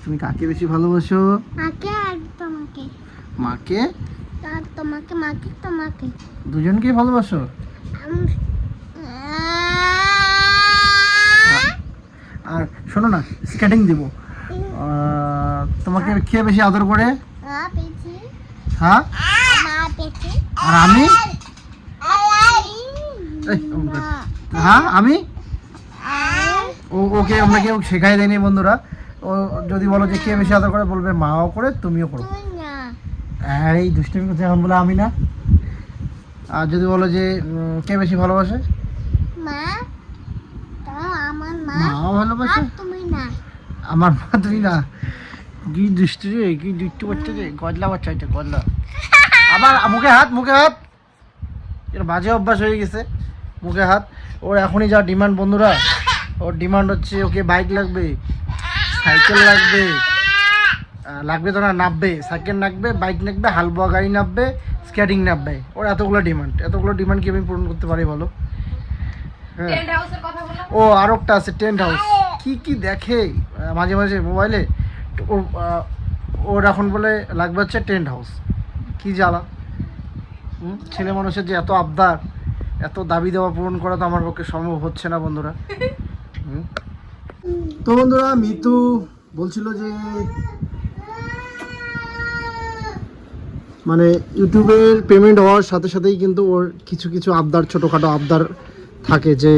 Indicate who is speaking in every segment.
Speaker 1: তুমি কাকে বেশি ভালোবাসো?
Speaker 2: মাকে আর তোমাকে।
Speaker 1: মাকে
Speaker 2: আর তোমাকে, মাকে তোমাকে।
Speaker 1: দুজনকেই ভালোবাসো? আর শোনো না, স্কেটিং দিব। তোমাকে কে বেশি আদর করে? হ্যাঁ, আর আমি? হ্যাঁ আমি। ওকে আমরা কেউ শেখাই দেয়নি বন্ধুরা। ও যদি বলো যে কে বেশি আদর করে, বলবে মাও করে তুমিও করো। হ্যাঁ, এই দুষ্টুমি করছে এখন বলে আমি না। আর যদি বলো যে কে বেশি ভালোবাসে, মাও ভালোবাসে। আমার মা, তুমি না। কি দুষ্টু রে, কি দুষ্টু বাচ্চা রে, গজলা বাচ্চা এটা, গজলা। আবার মুখে হাত, মুখে হাত। এর বাজে অভ্যাস হয়ে গেছে, মুখে হাত। ওর এখনই যা ডিমান্ড বন্ধুরা, ওর ডিমান্ড হচ্ছে ওকে বাইক লাগবে, সাইকেল লাগবে, লাগবে তো না, নামবে সাইকেল লাগবে, বাইক লাগবে, হালবোয়া গাড়ি নামবে, স্কেটিং নামবে। ওর এতগুলো ডিমান্ড কি আমি পূরণ করতে পারি বলো? হ্যাঁ। ও আর একটা আছে টেন্ট হাউস। কি কি দেখে মাঝে মাঝে মোবাইলে। ওর এখন বলে লাগবে হচ্ছে টেন্ট হাউস। কি জ্বালা। ছেলে মানুষের যে এত আবদার, এত দাবি দেওয়া পূরণ করা তো আমার পক্ষে সম্ভব হচ্ছে না বন্ধুরা। তো বন্ধুরা, মিতু বলছিল যে মানে ইউটিউবের পেমেন্ট হওয়ার সাথে সাথেই কিন্তু ওর কিছু কিছু আবদার, ছোটোখাটো আবদার থাকে যে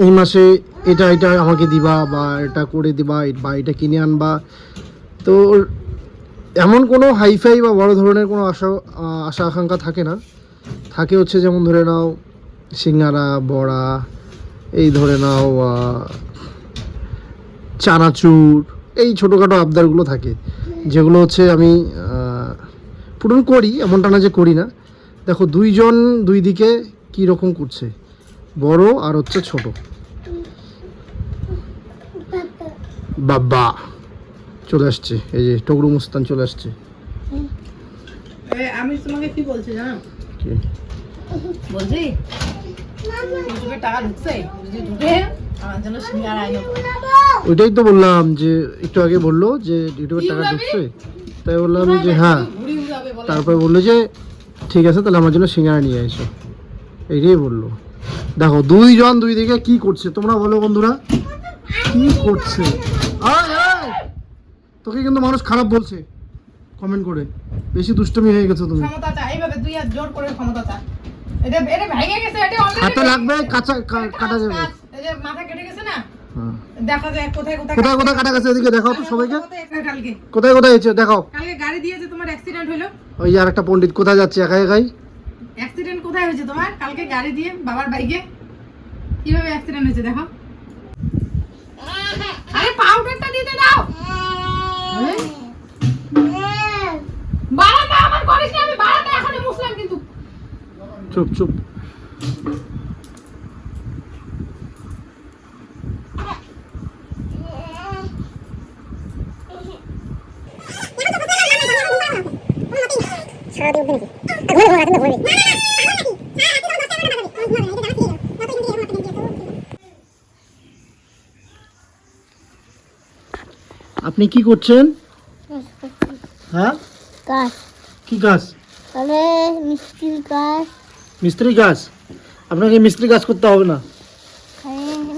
Speaker 1: এই মাসে এটা আমাকে দিবা, বা এটা করে দিবা, বা এটা কিনে আনবা। তো এমন কোনো হাইফাই বা বড় ধরনের কোনো আশা আকাঙ্ক্ষা থাকে না। থাকে হচ্ছে যেমন ধরে নাও সিঙ্গারা, বড়া, এই ধরে নাও চানাচুর, এই ছোটোখাটো আবদারগুলো থাকে, যেগুলো হচ্ছে আমি পূরণ করি, এমনটা না যে করি না। দেখো দুইজন দুই দিকে কী রকম করছে, বড় আর হচ্ছে ছোট। বাবা চলে আসছে, এই যে টগরু মুস্তান চলে আসছে।
Speaker 3: আমি তোমাকে কি বলছি জানো? বলছি ইউটিউবে টাকা ঢুকছে, যদি ঢুকে আমার জন্য সিঙ্গারা আনো।
Speaker 1: ওইটাই তো বললাম, যে একটু আগে বললো যে ইউটিউবের টাকা ঢুকছে, তাই বললাম যে হ্যাঁ। তারপরে বললো যে ঠিক আছে তাহলে আমার জন্য সিঙ্গারা নিয়ে এসো, এইটাই বললো। দেখো দুইজন দুই দিকে কি করছে, তোমরা বলো বন্ধুরা কি করছে। তোকে কিন্তু মানুষ খারাপ বলছে কমেন্ট করে, বেশি দুষ্টুমি হয়ে গেছে তুমি।
Speaker 3: ক্ষমতা চা, এইভাবে দুই হাত জোর করে ক্ষমতা চা। এটা ভেঙে গেছে, এটা অলরেডি
Speaker 1: হাতে লাগবে, কাটা যাবে।
Speaker 3: এই যে মাথা কেটে গেছে না, দেখা যায় কোথায়
Speaker 1: কাটা গেছে, এদিকে দেখাও তো সবাইকে।
Speaker 3: কালকে
Speaker 1: কোথায় হয়েছে দেখাও।
Speaker 3: কালকে গাড়ি দিয়েছে, তোমার অ্যাক্সিডেন্ট হলো।
Speaker 1: ওই আর একটা পণ্ডিত কোথায় যাচ্ছে একা একাই।
Speaker 3: অ্যাক্সিডেন্ট কোথায় হয়েছে তোমার? কালকে গাড়ি দিয়ে বাবার বাইকে কিভাবে অ্যাক্সিডেন্ট হয়েছে দেখো। আরে পাউডারটা দিতে দাও। বাড়াটা আমার করিস না, আমি বাড়াটা এখনই মুছলাম কিন্তু।
Speaker 1: চুপ চুপ। আপনি কি করছেন? হ্যাঁ,
Speaker 2: গাছ।
Speaker 1: কি গাছ?
Speaker 2: আরে মিষ্টি গাছ।
Speaker 1: মিস্ত্রি গাছ? আপনাকে মিস্ত্রি গাছ করতে হবে না।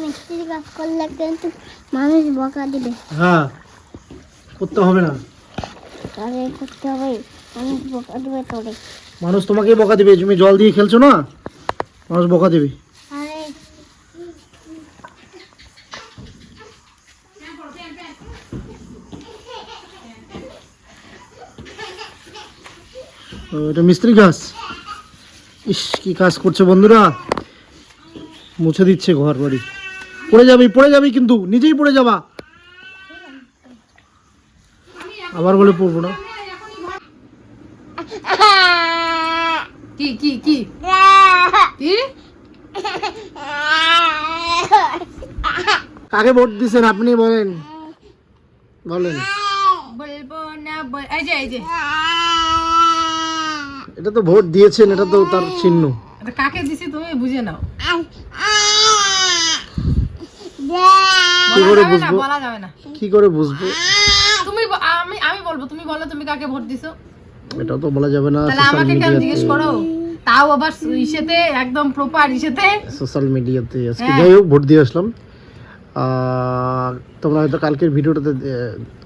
Speaker 2: মিষ্টি গাছ করলে কিন্তু মানুষ বকা দিবে।
Speaker 1: হ্যাঁ, করতে হবে না।
Speaker 2: আরে করতে হবে, মানুষ বকা দিবে তোরে।
Speaker 1: মানুষ তোমাকে বকা দিবে, তুমি জল দিয়ে খেলছো না, মানুষ বকা দিবে।
Speaker 2: আরে
Speaker 1: এটা মিস্ত্রি গাছ। ইস কি কাজ করছে বন্ধুরা, মুছে দিচ্ছে ঘর বাড়ি। পড়ে যাবি কিন্তু, নিজেই পড়ে যাবা। আবার বলে পড়বো না।
Speaker 3: কি কি কি কি
Speaker 1: কাকে ভোট দিছেন আপনি বলেন, বলেন।
Speaker 3: বলবো না, এই যে এই যে
Speaker 1: এটা তো ভোট দিয়েছেন, এটা তো তার চিহ্ন।
Speaker 3: কাকে দিছি তুমি বুঝে নাও।
Speaker 1: কি করে
Speaker 3: বলা যাবে না,
Speaker 1: বুঝবো?
Speaker 3: বলা যাবে না।
Speaker 1: কি করে বুঝবো?
Speaker 3: তুমি আমি বলবো, তুমি বলো তুমি কাকে ভোট দিছো।
Speaker 1: এটা তো বলা যাবে না
Speaker 3: তাহলে
Speaker 1: সোশ্যাল
Speaker 3: আমাকে কেন জিজ্ঞেস
Speaker 1: মিডিয়াতে।
Speaker 3: করো, তাও আবার ইসেতে একদম প্রপার ইসেতে।
Speaker 1: সোশ্যাল মিডিয়াতে আজকে
Speaker 3: হ্যাঁ।
Speaker 1: যাই হোক ভোট দিয়ে আসলাম। তোমরা হয়তো কালকের ভিডিওটাতে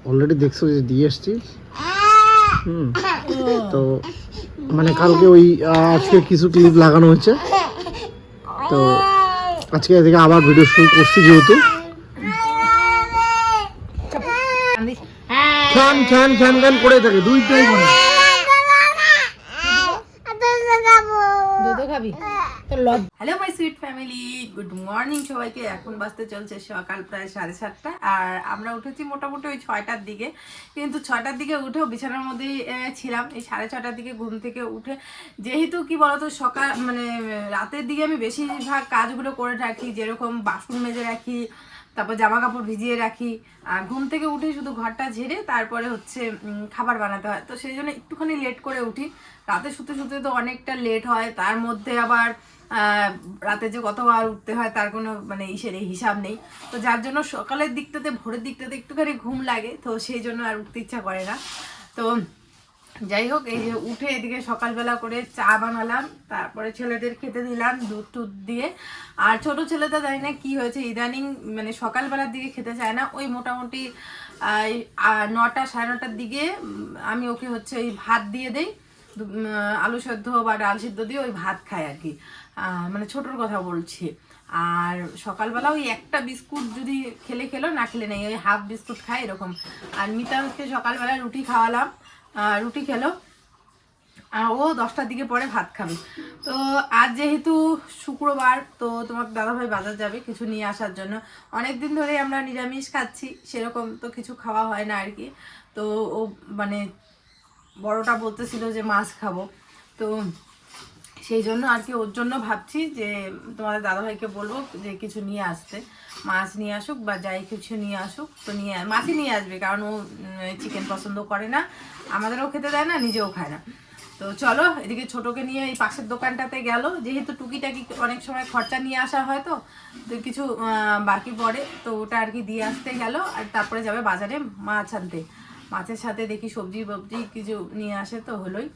Speaker 1: অলরেডি দেখছো যে দিয়ে এসছি। তো মানে কালকে ওই আজকে কিছু ক্লিপ লাগানো হয়েছে, তো আজকে থেকে আবার ভিডিও শুরু করছি যেহেতু। খান খান খান খান করে থাকে দুইটাই করে।
Speaker 3: দুধ খাবি? Hello my sweet family, good morning সবাইকে। এখন বাজতে চলছে সকাল প্রায় 7:30, আর আমরা উঠেছি মোটামুটি ওই 6টার দিকে। কিন্তু 6টার দিকে উঠেও বিছানার মধ্যেই ছিলাম। এই 6:30টার দিকে ঘুম থেকে উঠে, যেহেতু কি বলতো সকাল মানে রাতের দিকে আমি বেশিরভাগ কাজগুলো করে রাখি, যেরকম বাসন মেজে রাখি, তারপর জামা কাপড় ভিজিয়ে রাখি, আর ঘুম থেকে উঠে শুধু ঘরটা ঝেড়ে তারপরে হচ্ছে খাবার বানাতে হয়। তো সেই জন্য একটুখানি লেট করে উঠি। রাতে শুতে শুতে তো অনেকটা লেট হয়, তার মধ্যে আবার রাতে যে কতবার উঠতে হয় তার কোনো মানে হিসাব নেই। তো যার জন্য সকালের দিকটাতে ভোরের দিকটাতে একটুখানি ঘুম লাগে, তো সেই জন্য আর উঠতে ইচ্ছা করে না। তো যাই হোক, এই যে উঠে এদিকে সকালবেলা করে চা বানালাম, তারপরে ছেলেদের খেতে দিলাম দুধ টুধ দিয়ে। আর ছোট ছেলেটা জানি না কি হয়েছে, ইদানিং মানে সকালবেলার দিকে খেতে চায় না। ওই মোটামুটি 9টা 9:30টার দিকে আমি ওকে হচ্ছে ওই ভাত দিয়ে দেই, আলু সেদ্ধ বা ডাল সিদ্ধ দিয়ে ওই ভাত খায় আর কি, মানে ছোটোর কথা বলছি। আর সকালবেলা ওই একটা বিস্কুট যদি খেলো, না খেলে নেই, ওই হাফ বিস্কুট খায় এরকম। আর মিতাকে সকালবেলা রুটি খাওয়ালাম, রুটি খেলো, ও 10টার দিকে পরে ভাত খাবে। তো আজ যেহেতু শুক্রবার, তো তোমার দাদাভাই বাজার যাবে কিছু নিয়ে আসার জন্য। অনেকদিন ধরে আমরা নিরামিষ খাচ্ছি, সেরকম তো কিছু খাওয়া হয় না আর কি। তো ও মানে বড়টা বলতেছিল যে মাছ খাবো, তো সেই জন্য আর কি ওর জন্য ভাবছি যে তোমাদের দাদাভাইকে বলবো যে কিছু নিয়ে আসতে, মাছ নিয়ে আসুক বা যাই কিছু নিয়ে আসুক। তো মাছই নিয়ে আসবে, কারণ ও চিকেন পছন্দ করে না, আমাদেরও খেতে দেয় না, নিজেও খায় না। তো চলো, এদিকে ছোটোকে নিয়ে এই পাশের দোকানটাতে গেল, যেহেতু টুকিটাকি অনেক সময় খরচা নিয়ে আসা হয়, তো কিছু বাকি পড়ে, তো ওটা আর কি দিয়ে আসতে গেল। আর তারপরে যাবে বাজারে মাছ আনতে, মাছের সাথে দেখি সবজি ববজি কিছু নিয়ে আসে তো হলোই।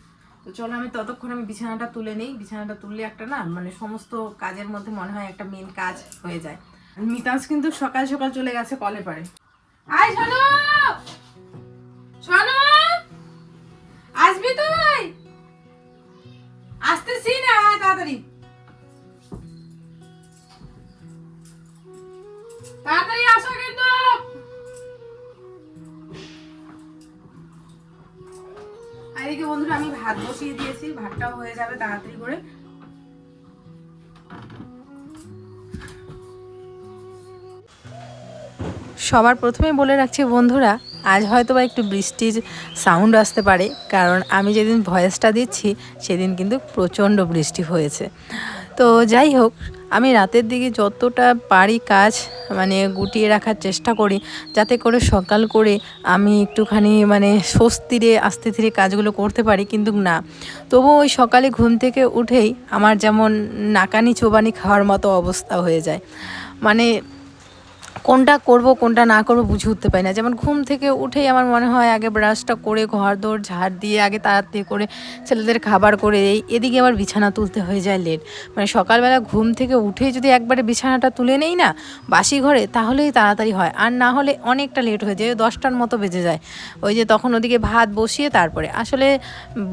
Speaker 3: তো চলো আমি ততক্ষণ বিছানাটা তুলে নিই। বিছানাটা তুললে একটা না মানে সমস্ত কাজের মধ্যে মনে হয় একটা মেন কাজ হয়ে যায়। মিতাজ কিন্তু সকাল সকাল চলে গেছে কলে পারে। আয় শোনো শোনো, আসবি তুই? আসতেছি না, তাড়াতাড়ি তাড়াতাড়ি আসো কিন্তু। আর এদিকে বন্ধুরা আমি ভাত বসিয়ে দিয়েছি, ভাতটাও হয়ে যাবে তাড়াতাড়ি করে। সবার প্রথমে বলে রাখছি বন্ধুরা, আজ হয়তো বা একটু বৃষ্টির সাউন্ড আসতে পারে, কারণ আমি যেদিন ভয়েসটা দিচ্ছি সেদিন কিন্তু প্রচণ্ড বৃষ্টি হয়েছে। তো যাই হোক, আমি রাতের দিকে যতটা পারি কাজ মানে গুটিয়ে রাখার চেষ্টা করি, যাতে করে সকাল করে আমি একটুখানি মানে স্বস্তিরে আস্তে ধীরে কাজগুলো করতে পারি। কিন্তু না, তবুও ওই সকালে ঘুম থেকে উঠেই আমার যেমন নাকানি চোবানি খাওয়ার মতো অবস্থা হয়ে যায়। মানে কোনটা করব কোনটা না করব বুঝে উঠতে পারি না। যেমন ঘুম থেকে উঠেই আমার মনে হয় আগে ব্রাশটা করে ঘর দোর ঝাড় দিয়ে আগে তাড়াতাড়ি করে ছেলেদের খাবার করে এদিকে আবার বিছানা তুলতে হয়ে যায় লেট। মানে সকালবেলা ঘুম থেকে উঠেই যদি একবারে বিছানাটা তুলে নেই না বাসি ঘরে, তাহলেই তাড়াতাড়ি হয়, আর না হলে অনেকটা লেট হয়ে যায়, 10টার মতো বেজে যায়। ওই যে তখন ওদিকে ভাত বসিয়ে তারপরে আসলে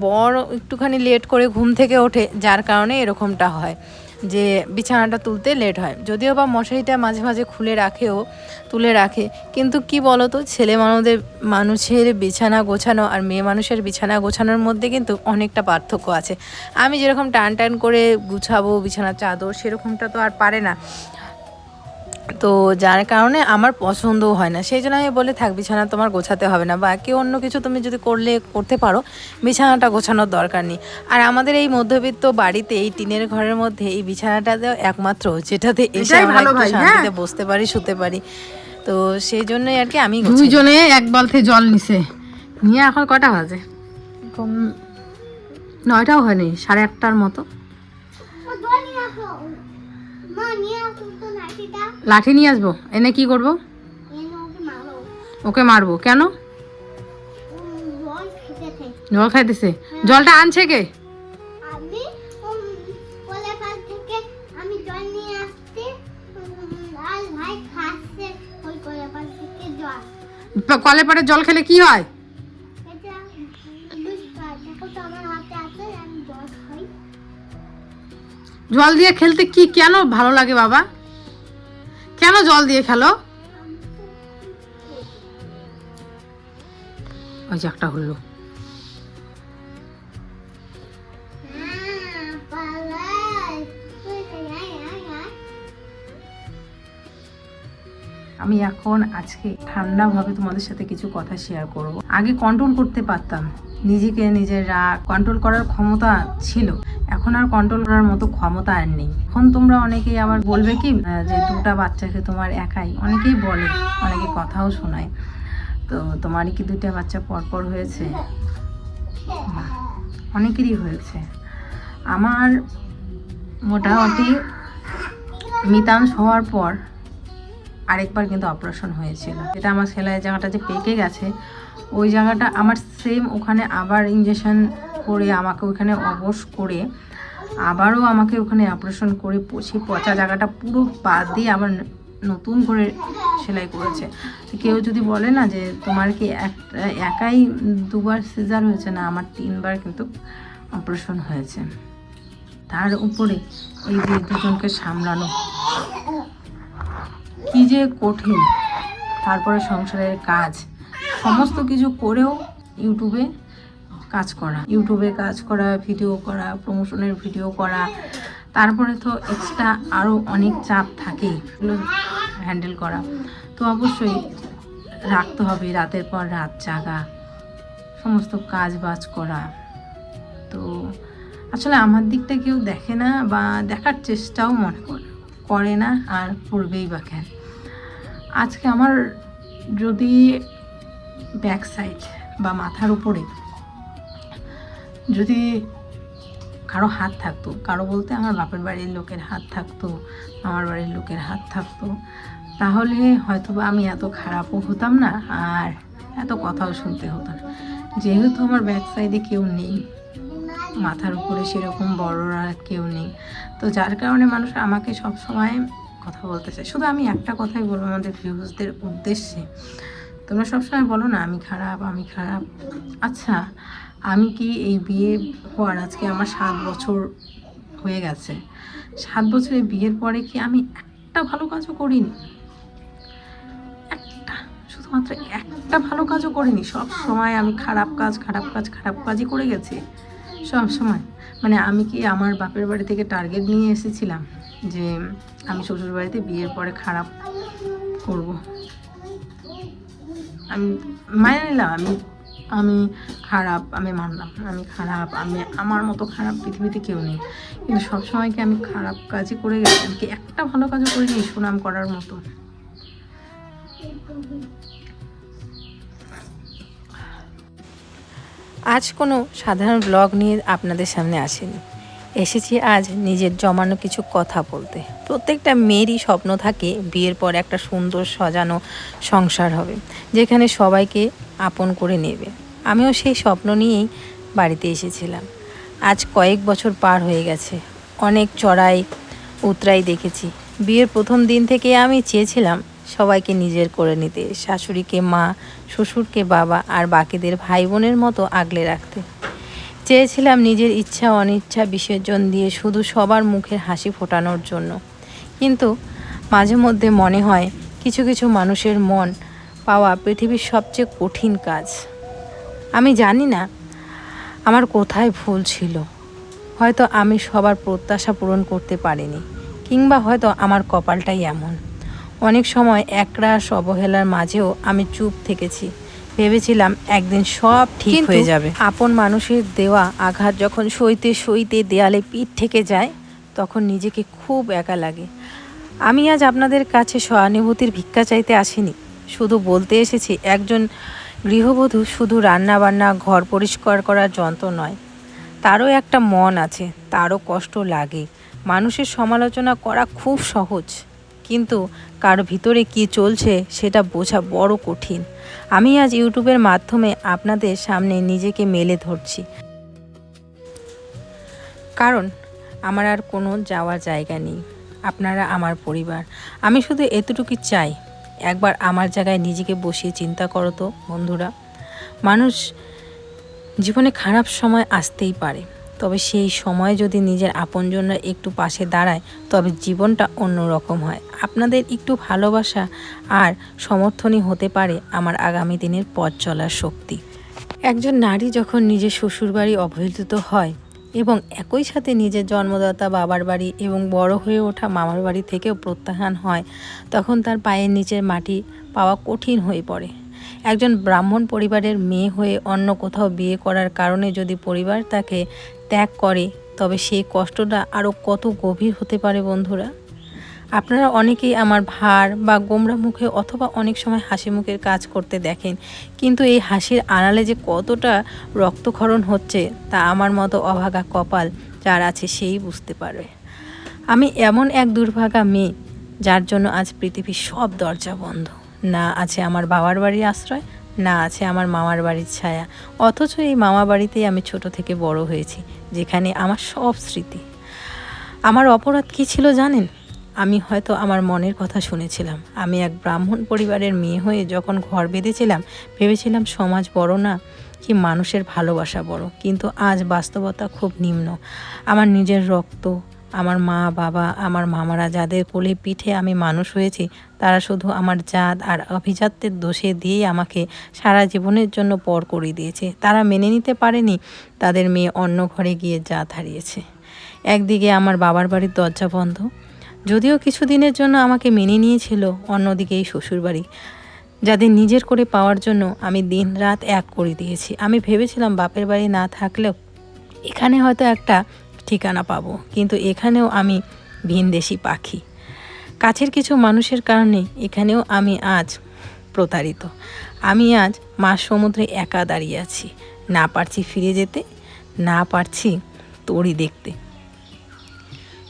Speaker 3: বড় একটুখানি লেট করে ঘুম থেকে ওঠে, যার কারণে এরকমটা হয় যে বিছানাটা তুলতে লেট হয়। যদিও বা মশারিটা মাঝে মাঝে তুলে রাখে, কিন্তু কি বলো তো, ছেলে মানুষের বিছানা গোছানো আর মেয়ে মানুষের বিছানা গোছানোর মধ্যে কিন্তু অনেকটা পার্থক্য আছে। আমি যেরকম টান করে গুছাবো বিছানার চাদর, সেরকমটা তো আর পারে না, তো যার কারণে আমার পছন্দও হয় না। সেই জন্য আমি বলে থাক বিছানা তোমার গোছাতে হবে না, বা কেউ অন্য কিছু তুমি যদি করতে পারো, বিছানাটা গোছানোর দরকার নেই। আর আমাদের এই মধ্যবিত্ত বাড়িতে এই টিনের ঘরের মধ্যে এই বিছানাটাতেও একমাত্র যেটাতে এসে আমরা একটু শান্তিতে বসতে পারি, শুতে পারি। তো সেই জন্যই আর কি আমি দুইজনে এক বালতি জল নিয়ে এখন কটা বাজে, 9টাও হয়নি, 8:30টার মতো। লাঠি নিয়ে আসবো, এনে কি করবো? ওকে মারবো কেন?
Speaker 2: জল খেতে
Speaker 3: জল খাইতেছে? জলটা আনছে কে?
Speaker 2: আমি কলের পাশ থেকে আমি জল নিয়ে আসছি আর ভাই খাচ্ছে ওই কলের পাশ থেকে জল।
Speaker 3: কলের পাড়ে জল খেলে কি হয়?
Speaker 2: এটা দুষ্কার, দেখো তো আমার হাতে আছে, আমি জল খাই।
Speaker 3: জল দিয়ে খেলতে কি কেন ভালো লাগে বাবা? কেন জল দিয়ে খেলো? ওই যে একটা হলো। আমি এখন আজকে ঠান্ডাভাবে তোমাদের সাথে কিছু কথা শেয়ার করব। আগে কন্ট্রোল করতে পারতাম নিজেকে, নিজের রাগ কন্ট্রোল করার ক্ষমতা ছিল, এখন আর কন্ট্রোল করার মতো ক্ষমতা আর নেই। এখন তোমরা অনেকেই আবার বলবে কি যে দুটা বাচ্চাকে তোমার একাই, অনেকেই বলে, অনেকে কথাও শোনায়। তো তোমারই কি দুইটা বাচ্চা পরপর হয়েছে? না, অনেকেরই হয়েছে। আমার মোটামুটি মিতাংশ হওয়ার পর আরেকবার কিন্তু অপারেশন হয়েছিল, যেটা আমার সেলাইয়ের জায়গাটা যে পেকে গেছে, ওই জায়গাটা আমার সেম ওখানে আবার ইঞ্জেকশন করে আমাকে ওখানে অবশ করে আবারও আমাকে ওখানে অপারেশন করে সেই পচা জায়গাটা পুরো বাদ দিয়ে আবার নতুন করে সেলাই করেছে। কেউ যদি বলে না যে তোমার কি একাই দুবার সিজার হয়েছে, না, আমার 3বার কিন্তু অপারেশন হয়েছে। তার উপরে এই যে দুজনকে সামলানো কি যে কঠিন, তারপরে সংসারের কাজ সমস্ত কিছু করেও ইউটিউবে কাজ করা, ভিডিও করা, প্রমোশনের ভিডিও করা, তারপরে তো এক্সট্রা আরও অনেক চাপ থাকেই, এগুলো হ্যান্ডেল করা তো অবশ্যই রাখতে হবে। রাতের পর রাত জাগা, সমস্ত কাজ বাজ করা। তো আসলে আমার দিকটা কেউ দেখে না বা দেখার চেষ্টাও মনে করে না, আর করবেই বা কেন। আজকে আমার যদি ব্যাক সাইড বা মাথার উপরে যদি কারো হাত থাকতো, কারো বলতে আমার বাপের বাড়ির লোকের হাত থাকতো, আমার বাড়ির লোকের হাত থাকতো, তাহলে হয়তো বা আমি এত খারাপও হতাম না আর এত কথাও শুনতে হতো না। যেহেতু আমার ব্যাক সাইডে কেউ নেই, মাথার উপরে সেরকম বড়রা কেউ নেই, তো যার কারণে মানুষ আমাকে সব সময় কথা বলতে চায়। শুধু আমি একটা কথাই বলবো আমাদের ভিউজদের উদ্দেশ্যে, তোমরা সবসময় বলো না আমি খারাপ। আচ্ছা, আমি কি এই বিয়ে হওয়ার আজকে আমার 7 বছর হয়ে গেছে, 7 বছরের বিয়ের পরে কি আমি একটা ভালো কাজও করিনি? শুধুমাত্র একটা ভালো কাজও করিনি। সব সময় আমি খারাপ কাজই করে গেছি সব সময়। মানে আমি কি আমার বাপের বাড়ি থেকে টার্গেট নিয়ে এসেছিলাম যে আমি শ্বশুর বাড়িতে বিয়ের পরে খারাপ করব? আমি মানে নিলাম আমি খারাপ, আমি মানলাম আমি খারাপ, আমার মতো খারাপ পৃথিবীতে কেউ নেই, কিন্তু সবসময় কি আমি খারাপ কাজই করে গেছি? আমি কি একটা ভালো কাজও করিনি সুনাম করার মতো? আজ কোনো সাধারণ ব্লগ নিয়ে আপনাদের সামনে আসেনি, এসেছি আজ নিজের জমানো কিছু কথা বলতে। প্রত্যেকটা মেয়েরই স্বপ্ন থাকে বিয়ের পর একটা সুন্দর সাজানো সংসার হবে, যেখানে সবাইকে আপন করে নেবে। আমিও সেই স্বপ্ন নিয়েই বাড়িতে এসেছিলাম। আজ কয়েক বছর পার হয়ে গেছে, অনেক চড়াই উতরাই দেখেছি। বিয়ের প্রথম দিন থেকে আমি চেয়েছিলাম সবাইকে নিজের করে নিতে, শাশুড়িকে মা, শ্বশুরকে বাবা, আর বাকিদের ভাই বোনের মতো আগলে রাখতে। চেয়েছিলাম নিজের ইচ্ছা অনিচ্ছা বিসর্জন দিয়ে শুধু সবার মুখের হাসি ফোটানোর জন্য। কিন্তু মাঝে মধ্যে মনে হয় কিছু কিছু মানুষের মন পাওয়া পৃথিবীর সবচেয়ে কঠিন কাজ। আমি জানি না আমার কোথায় ভুল ছিল, হয়তো আমি সবার প্রত্যাশা পূরণ করতে পারিনি, কিংবা হয়তো আমার কপালটাই এমন। অনেক সময় একরাশ অবহেলার মাঝেও আমি চুপ থেকেছি, ভেবেছিলাম একদিন সব ঠিক হয়ে যাবে। আপন মানুষের দেওয়া আঘাত যখন সইতে সইতে দেয়ালে পিঠ ঠেকে যায়, তখন নিজেকে খুব একা লাগে। আমি আজ আপনাদের কাছে সহানুভূতির ভিক্ষা চাইতে আসিনি, শুধু বলতে এসেছি একজন গৃহবধূ শুধু রান্না বান্না ঘর পরিষ্কার করার যন্ত্র নয়, তারও একটা মন আছে, তারও কষ্ট লাগে। মানুষের সমালোচনা করা খুব সহজ, কিন্তু কারো ভিতরে কি চলছে সেটা বোঝা বড় কঠিন। আমি আজ ইউটিউবের মাধ্যমে আপনাদের সামনে নিজেকে মেলে ধরছি, কারণ আমার আর কোনো যাওয়ার জায়গা নেই। আপনারা আমার পরিবার। আমি শুধু এতটুকু চাই, একবার আমার জায়গায় নিজেকে বসিয়ে চিন্তা করো তো বন্ধুরা। মানুষ জীবনে খারাপ সময় আসতেই পারে, তবে সেই সময় যদি নিজের আপনজনরা একটু পাশে দাঁড়ায় তবে জীবনটা অন্যরকম হয়। আপনাদের একটু ভালোবাসা আর সমর্থনই হতে পারে আমার আগামী দিনের পথ চলার শক্তি। একজন নারী যখন নিজের শ্বশুরবাড়ি অবহেলিত হয় এবং একই সাথে নিজের জন্মদাতা বাবার বাড়ি এবং বড় হয়ে ওঠা মামার বাড়ি থেকেও প্রত্যাখ্যান হয়, তখন তার পায়ের নিচের মাটি পাওয়া কঠিন হয়ে পড়ে। একজন ব্রাহ্মণ পরিবারের মেয়ে হয়ে অন্য কোথাও বিয়ে করার কারণে যদি পরিবার তাকে ত্যাগ করে তবে সেই কষ্টটা আরও কত গভীর হতে পারে বন্ধুরা। আপনারা অনেকেই আমার ভার বা গোমরা মুখে অথবা অনেক সময় হাসি মুখের কাজ করতে দেখেন, কিন্তু এই হাসির আড়ালে যে কতটা রক্তক্ষরণ হচ্ছে তা আমার মতো অভাগা কপাল যার আছে সেই বুঝতে পারবে। আমি এমন এক দুর্ভাগা মেয়ে যার জন্য আজ পৃথিবীর সব দরজা বন্ধ। না আছে আমার বাবার বাড়ির আশ্রয়, না আছে আমার মামার বাড়ির ছায়া, অথচ এই মামা বাড়িতেই আমি ছোট থেকে বড় হয়েছি, যেখানে আমার সব স্মৃতি। আমার অপরাধ কী ছিল জানেন? আমি হয়তো আমার মনের কথা শুনেছিলাম। আমি এক ব্রাহ্মণ পরিবারের মেয়ে হয়ে যখন ঘর বেঁধেছিলাম ভেবেছিলাম সমাজ বড় না, কি মানুষের ভালোবাসা বড়। কিন্তু আজ বাস্তবতা খুব নিম্ন। আমার নিজের রক্ত, আমার মা বাবা, আমার মামারা যাদের কোলে পিঠে আমি মানুষ হয়েছি, তারা শুধু আমার জাত আর অভিজাত্যের দোষে দিয়েই আমাকে সারা জীবনের জন্য পর করে দিয়েছে। তারা মেনে নিতে পারেনি তাদের মেয়ে অন্য ঘরে গিয়ে জাত হারিয়েছে। একদিকে আমার বাবার বাড়ির দরজা বন্ধ, যদিও কিছুদিনের জন্য আমাকে মেনে নিয়েছিল, অন্যদিকে এই শ্বশুরবাড়ি যাদের নিজের করে পাওয়ার জন্য আমি দিন রাত এক করে দিয়েছি। আমি ভেবেছিলাম বাপের বাড়ি না থাকলেও এখানে হয়তো একটা ঠিকানা পাবো, কিন্তু এখানেও আমি ভিনদেশি পাখি। কাছের কিছু মানুষের কারণে এখানেও আমি আজ প্রতারিত। আমি আজ মাঝ সমুদ্রে একা দাঁড়িয়ে আছি, না পারছি ফিরে যেতে, না পারছি তরি দেখতে।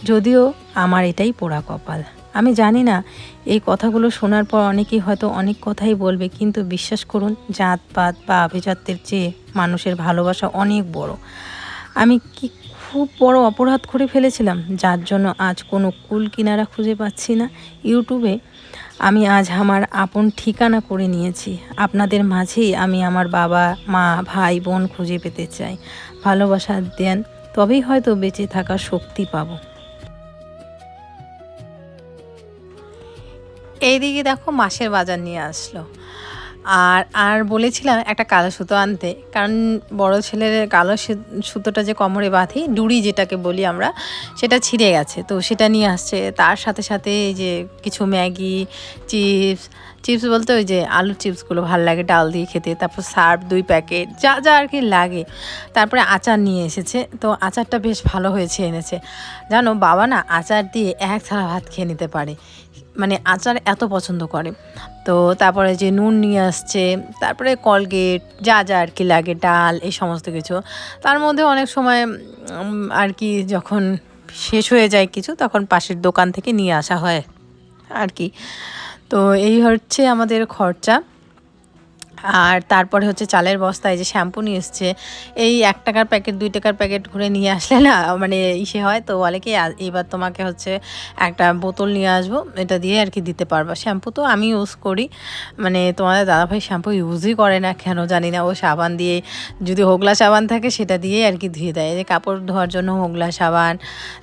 Speaker 3: যদিও আমার এটাই পোড়া কপাল। আমি জানি না এই কথাগুলো শোনার পর অনেকেই হয়তো অনেক কথাই বলবে, কিন্তু বিশ্বাস করুন জাতপাত বা আভিজাত্যের চেয়ে মানুষের ভালোবাসা অনেক বড়। আমি কি খুব বড় অপরাধ করে ফেলেছিলাম যার জন্য আজ কোনো কুল কিনারা খুঁজে পাচ্ছি না? ইউটিউবে আমি আজ আমার আপন ঠিকানা করে নিয়েছি। আপনাদের মাঝেই আমি আমার বাবা মা ভাই বোন খুঁজে পেতে চাই। ভালোবাসা দেন, তবেই হয়তো বেঁচে থাকার শক্তি পাবো। এইদিকে দেখো মাসের বাজার নিয়ে আসলো, আর বলেছিলাম একটা কালো সুতো আনতে, কারণ বড় ছেলের কালো সুতোটা যে কোমরে বাঁধি, ডুরি যেটাকে বলি আমরা, সেটা ছিঁড়ে গেছে, তো সেটা নিয়ে আসছে। তার সাথে সাথে এই যে কিছু ম্যাগি, চিপস বলতে ওই যে আলুর চিপসগুলো ভালো লাগে ডাল দিয়ে খেতে, তারপর সার্ফ 2 প্যাকেট, যা যা আর কি লাগে। তারপরে আচার নিয়ে এসেছে, তো আচারটা বেশ ভালো হয়েছে এনেছে। জানো বাবা না আচার দিয়ে এক থালা ভাত খেয়ে নিতে পারে, মানে আচার এত পছন্দ করে। তো তারপরে যে নুন নিয়ে আসছে, তারপরে কলগেট, যা যা আর কি লাগে, ডাল, এই সমস্ত কিছু। তার মধ্যে অনেক সময় আর কি যখন শেষ হয়ে যায় কিছু, তখন পাশের দোকান থেকে নিয়ে আসা হয় আর কি। তো এই হচ্ছে আমাদের খরচা। আর তারপরে হচ্ছে চালের বস্তায় যে শ্যাম্পু নিয়ে এসছে, এই 1 টাকার প্যাকেট 2 টাকার প্যাকেট ঘুরে নিয়ে আসলে না মানে ইসে হয়, তো বলে কি এবার তোমাকে হচ্ছে একটা বোতল নিয়ে আসবো, এটা দিয়ে আর কি দিতে পারবা। শ্যাম্পু তো আমি ইউজ করি, মানে তোমাদের দাদাভাই শ্যাম্পু ইউজই করে না কেন জানি না, ও সাবান দিয়ে, যদি হোগলা সাবান থাকে সেটা দিয়ে আর কি ধুয়ে দেয়। যে কাপড় ধোয়ার জন্য হোগলা সাবান,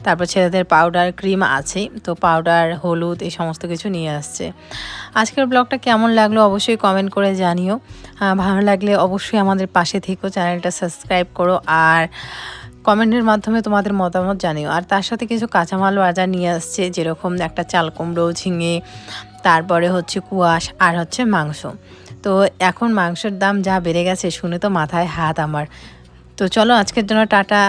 Speaker 3: তারপর ছেলেদের পাউডার ক্রিম আছে, তো পাউডার হলুদ এই সমস্ত কিছু নিয়ে আসছে। আজকের ব্লগটা কেমন লাগলো অবশ্যই কমেন্ট করে জানিও। ভালো লাগলে অবশ্যই আমাদের পাশে থেকো, চ্যানেলটা সাবস্ক্রাইব করো আর কমেন্টের মাধ্যমে তোমাদের মতামত জানিও। আর তার সাথে কিছু কাঁচামাল বাজার নিয়ে আসছে, যেরকম একটা চাল কুমড়ো, ঝিঙে, তারপরে হচ্ছে কুয়াশ আর হচ্ছে মাংস। তো এখন মাংসের দাম যা বেড়ে গেছে শুনে তো মাথায় হাত আমার। তো চলো আজকের জন্য টাটা।